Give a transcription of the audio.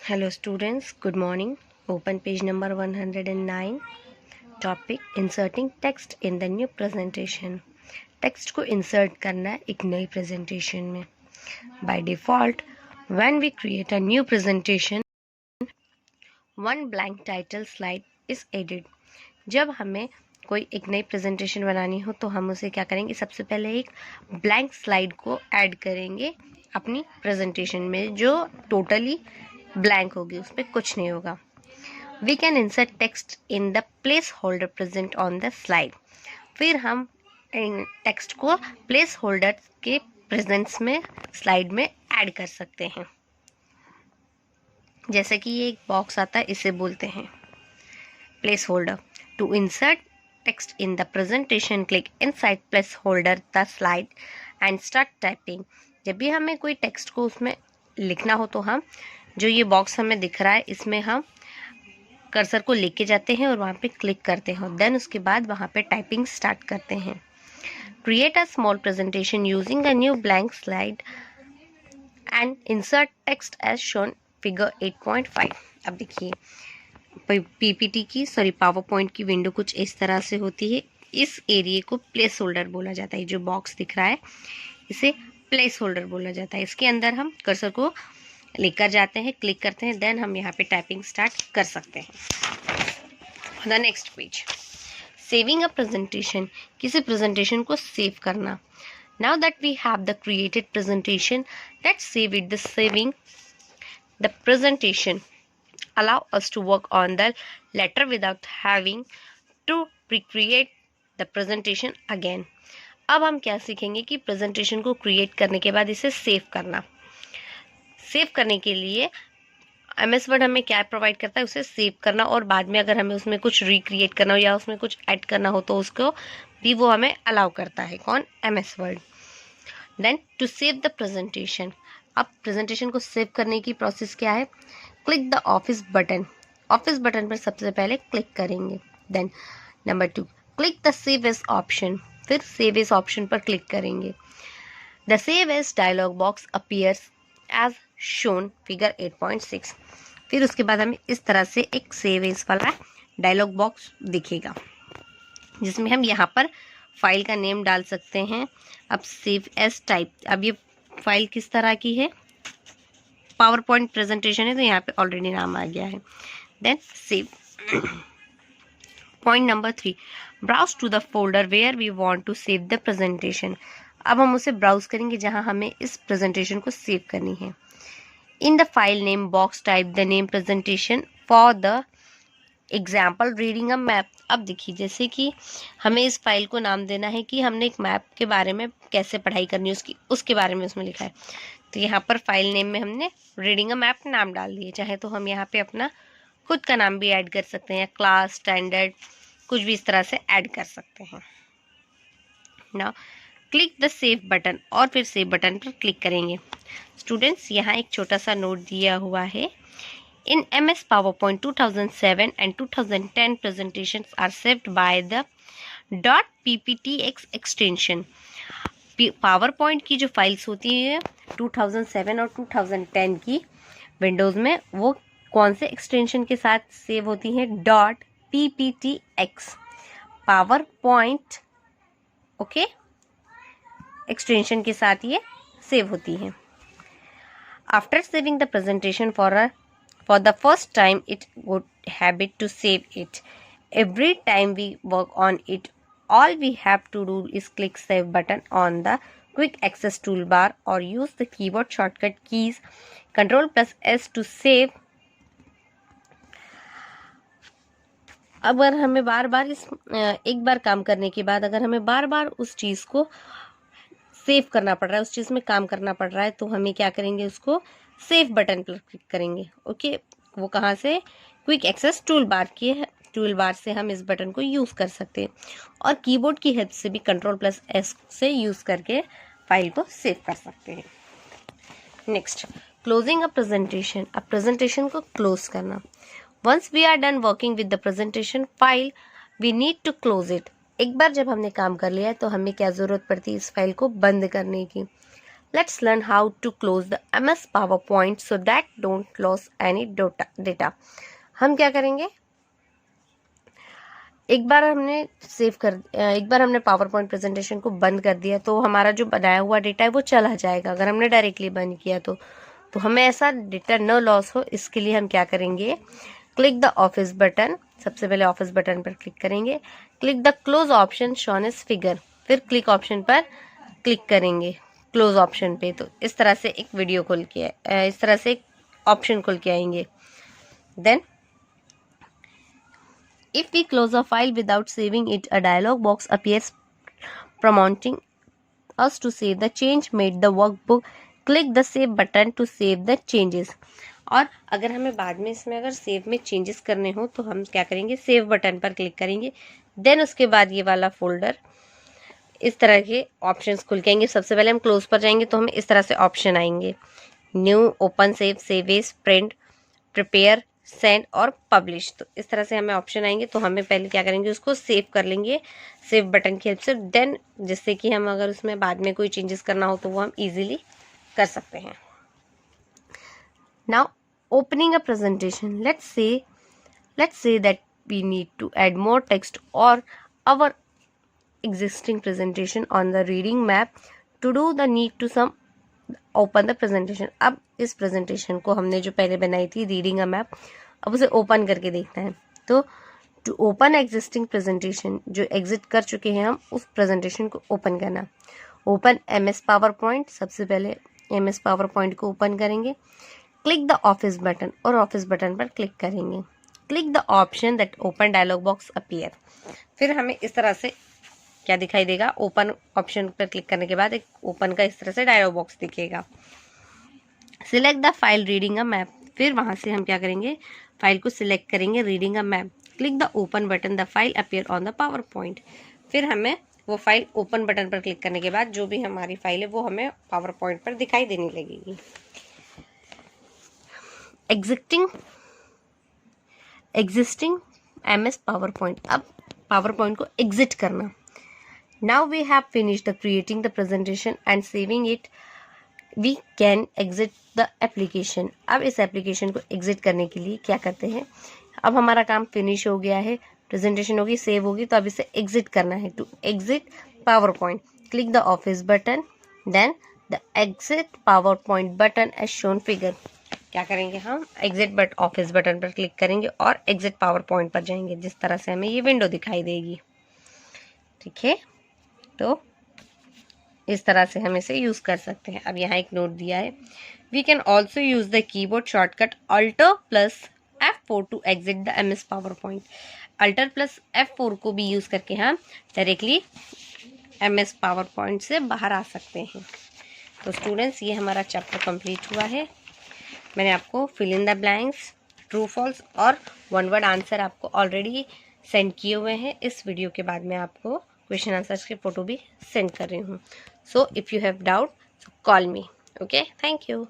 Hello students, good morning. Open page number 109. Topic inserting text in the new presentation. Text को insert करना है एक नई presentation में. By default, when we create a new presentation, one blank title slide is added. जब हमें कोई एक नई प्रेजेंटेशन बनानी हो तो हम उसे क्या करेंगे, सबसे पहले एक ब्लैंक स्लाइड को ऐड करेंगे अपनी प्रेजेंटेशन में, जो टोटली ब्लैंक होगी, उस पर कुछ नहीं होगा. We can insert text in the placeholder present on the slide. फिर हम टेक्स्ट को प्लेस होल्डर के प्रेजेंस में स्लाइड में ऐड कर सकते हैं. जैसे कि ये एक बॉक्स आता है, इसे बोलते हैं placeholder. To insert text in the presentation, click inside placeholder the slide and start typing. जब भी हमें कोई टेक्स्ट को उसमें लिखना हो तो हम जो ये बॉक्स हमें दिख रहा है, इसमें हम कर्सर को लेके जाते हैं और वहाँ पे क्लिक करते हैं. देन उसके बाद वहाँ पे टाइपिंग स्टार्ट करते हैं. Create a small presentation using a new blank slide and insert text as shown figure 8.5. अब देखिए पीपीटी की पावर पॉइंट की विंडो कुछ इस तरह से होती है. इस एरिया को प्लेस होल्डर बोला जाता है. जो बॉक्स दिख रहा है इसे प्लेस होल्डर बोला जाता है. इसके अंदर हम कर्सर को लेकर जाते हैं, क्लिक करते हैं, देन हम यहाँ पे टाइपिंग स्टार्ट कर सकते हैं. The next page, saving a presentation. किसी प्रेजेंटेशन को सेव करना. Now that we have the created presentation, let's save it. The saving the presentation allow us to work on the letter without having to recreate the presentation again. अब हम क्या सीखेंगे कि presentation को create करने के बाद इसे सेव करना. सेव करने के लिए MS वर्ड हमें क्या प्रोवाइड करता है, उसे सेव करना, और बाद में अगर हमें उसमें कुछ रिक्रिएट करना हो या उसमें कुछ ऐड करना हो तो उसको भी वो हमें अलाउ करता है. कौन? MS Word. Then to save the presentation. अब प्रेजेंटेशन को सेव करने की प्रोसेस क्या है? Click the Office button. Office button पर सबसे पहले क्लिक करेंगे. Then number 2, click the save as option. फिर सेव एज ऑप्शन पर क्लिक करेंगे. The save as dialog box appears as shown figure 8.6. फिर उसके बाद हमें इस तरह से एक सेव एज वाला डायलॉग बॉक्स दिखेगा, जिसमें हम यहाँ पर फाइल का नेम डाल सकते हैं. अब सेव एज टाइप. अब ये फाइल किस तरह की है? पावर पॉइंट प्रेजेंटेशन है, तो यहाँ पे ऑलरेडी नाम आ गया है. Then save. Point number 3, browse to the folder where we want to save the presentation. अब हम उसे ब्राउज करेंगे जहां हमें इस प्रेजेंटेशन को सेव करनी है. In the file name box type the name presentation for the example reading a map. अब देखिए, जैसे कि हमें इस फाइल को नाम देना है कि हमने एक मैप के बारे में कैसे पढ़ाई करनी है उसके बारे में उसमें लिखा है. तो यहाँ पर फाइल नेम में हमने रीडिंग अ मैप नाम डाल दिए. चाहे तो हम यहाँ पे अपना खुद का नाम भी ऐड कर सकते हैं, क्लास, स्टैंडर्ड, कुछ भी इस तरह से ऐड कर सकते हैं. Now click the save button, और फिर सेव बटन पर क्लिक करेंगे. स्टूडेंट्स, यहाँ एक छोटा सा नोट दिया हुआ है. In MS PowerPoint 2007 and 2010 presentations are saved by the .pptx extension. Power point की जो फाइल्स होती है 2007 और 2010 की विंडोज़ में, वो कौन से एक्सटेंशन के साथ सेव होती हैं? .pptx power point okay extension के साथ ये सेव होती हैं. After saving the presentation for the first time, it's good habit to save it. Every time we work on it, all we have to do is click save button on the quick access toolbar or use the keyboard shortcut keys Ctrl+S to save. अगर हमें बार बार एक बार काम करने के बाद अगर हमें बार बार उस चीज़ को सेव करना पड़ रहा है, उस चीज़ में काम करना पड़ रहा है, तो हमें क्या करेंगे? उसको सेव बटन पर क्लिक करेंगे. ओके, वो कहाँ से? क्विक एक्सेस टूल बार से हम इस बटन को यूज़ कर सकते हैं, और कीबोर्ड की हेल्प से भी Ctrl+S से यूज़ करके फाइल को सेव कर सकते हैं. Next, closing a presentation. अब प्रेजेंटेशन को क्लोज करना. Once we are done working with the presentation file, we need to close it. एक बार जब हमने काम कर लिया है तो हमें क्या ज़रूरत पड़ती है? इस फाइल को बंद करने की. Let's learn how to close the MS PowerPoint so that don't lose any data. हम क्या करेंगे, एक बार हमने पावर पॉइंट प्रेजेंटेशन को बंद कर दिया तो हमारा जो बनाया हुआ डेटा है वो चला जाएगा। अगर हमने डायरेक्टली बंद किया तो हमें ऐसा डेटा न लॉस हो, इसके लिए हम क्या करेंगे, क्लिक द ऑफिस बटन, सबसे पहले ऑफिस बटन पर क्लिक करेंगे, click the close option shown as figure, फिर क्लिक ऑप्शन पर क्लिक करेंगे क्लोज ऑप्शन पे। तो इस तरह से एक वीडियो खुल के इस तरह से एक ऑप्शन खुल के आएंगे। Then if we close a file without saving it, a dialog box appears prompting us to save the change made the workbook. Click the save button to save the changes. और अगर हमें बाद में इसमें अगर सेव में changes करने हो तो हम क्या करेंगे, सेव बटन पर क्लिक करेंगे। देन उसके बाद ये वाला फोल्डर, इस तरह के ऑप्शंस खुल के आएंगे। सबसे पहले हम क्लोज पर जाएंगे तो हमें इस तरह से ऑप्शन आएंगे, new, open, save as, print, prepare, send और पब्लिश। तो इस तरह से हमें ऑप्शन आएंगे। तो हमें पहले क्या करेंगे, उसको सेव कर लेंगे सेव बटन की हेल्प से। देन जिससे कि हम अगर उसमें बाद में कोई चेंजेस करना हो तो वो हम इजीली कर सकते हैं। Now opening a presentation, let's say that we need to add more text or our existing presentation on the reading map. To do the need to some open the presentation. अब इस presentation को हमने जो पहले बनाई थी reading a map, अब उसे ओपन करके देखना है। तो टू ओपन एग्जिस्टिंग प्रेजेंटेशन, जो एग्जिट कर चुके हैं हम उस प्रेजेंटेशन को ओपन करना। ओपन MS पावर पॉइंट, सबसे पहले MS पावर पॉइंट को ओपन करेंगे, क्लिक द ऑफिस बटन और ऑफिस बटन पर क्लिक करेंगे, click the option that open dialog box appear. फिर हमें इस तरह से क्या दिखाई देगा, ओपन ऑप्शन पर क्लिक करने के बाद एक ओपन का इस तरह से डायलॉग बॉक्स दिखेगा। Select the file reading a map, फिर वहां से हम क्या करेंगे, फाइल को सिलेक्ट करेंगे reading a map, click the open button, the file appear on the power point. फिर हमें वो फाइल ओपन बटन पर क्लिक करने के बाद जो भी हमारी फाइल है वो हमें पावर पॉइंट पर दिखाई देने लगेगी। एग्जिस्टिंग MS पावर पॉइंट, अब पावर पॉइंट को एग्जिट करना। Now we have finished the creating the presentation and saving it. We can exit the application. अब इस एप्लीकेशन को एग्जिट करने के लिए क्या करते हैं, अब हमारा काम फिनिश हो गया है, प्रेजेंटेशन होगी, सेव होगी, तो अब इसे एग्जिट करना है। To exit PowerPoint, click the Office button, then the exit PowerPoint button as shown figure. क्या करेंगे, हम एग्जिट ऑफिस बटन पर क्लिक करेंगे और एग्जिट पावर पॉइंट पर जाएंगे, जिस तरह से हमें ये विंडो दिखाई देगी। ठीक है, तो इस तरह से हम इसे यूज कर सकते हैं। अब यहाँ एक नोट दिया है, we can also use the keyboard shortcut Alt+F4 to exit the MS PowerPoint. Alt+F4 को भी यूज करके हम डायरेक्टली MS पावर पॉइंट से बाहर आ सकते हैं। तो स्टूडेंट्स, ये हमारा चैप्टर कंप्लीट हुआ है। मैंने आपको fill in the blanks, true false और वन वर्ड आंसर आपको ऑलरेडी सेंड किए हुए हैं। इस वीडियो के बाद मैं आपको क्वेश्चन आंसर्स की फोटो भी सेंड कर रही हूँ। So if you have doubt, so call me. Okay, thank you.